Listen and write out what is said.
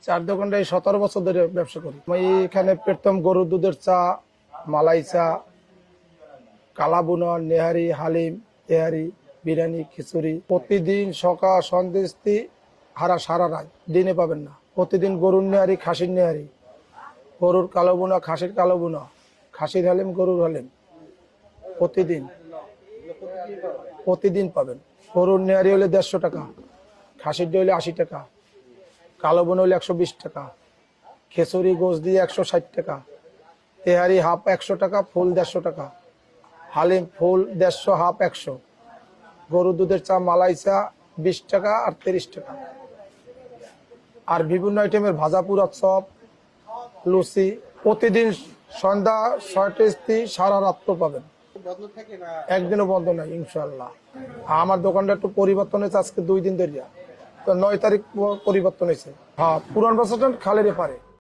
চার দোকানটায় 17 বছর ধরে ব্যবসা করি। আমি এখানে পেতাম গরুর দুধের চা, মালাই চা, কালাবুনা, নেহারি, হালিম, তেহারি, বিরিয়ানি, খিচুড়ি। প্রতিদিন সকাল সন্ধ্যে সারা রাত দিনে পাবেন না। প্রতিদিন গরুর নেহারি, খাসির নেহারি, গরুর কালো বুনা, খাসির কালো বুনা, খাসির হালিম, গরুর হালিম প্রতিদিন পাবেন। গরুর নেহারি হলে 150 টাকা, খাসির হলে 80 টাকা, কালো বুনা হলে 120 টাকা, খিচুড়ি গোশ দিয়ে 160 টাকা, তেহারি হাফ 100 টাকা, ফুল 150 টাকা, হালিম ফুল 150, হাফ 100, গরুর দুধের চা, মালাই চা 20 টাকা আর 30 টাকা। আর বিভিন্ন আইটেমের ভাজা পুরা চপ, লুচি প্রতিদিন সন্ধ্যা 6টা সারা রাত পাবেন। একদিনও বন্ধ নাই ইনশাল্লাহ। আমার দোকানটা একটু পরিবর্তন হয়েছে আজকে 2 দিন ধরে, তো 9 তারিখ পরিবর্তন হয়েছে। হ্যাঁ, পুরান বাস স্ট্যান্ড খালের এপারে।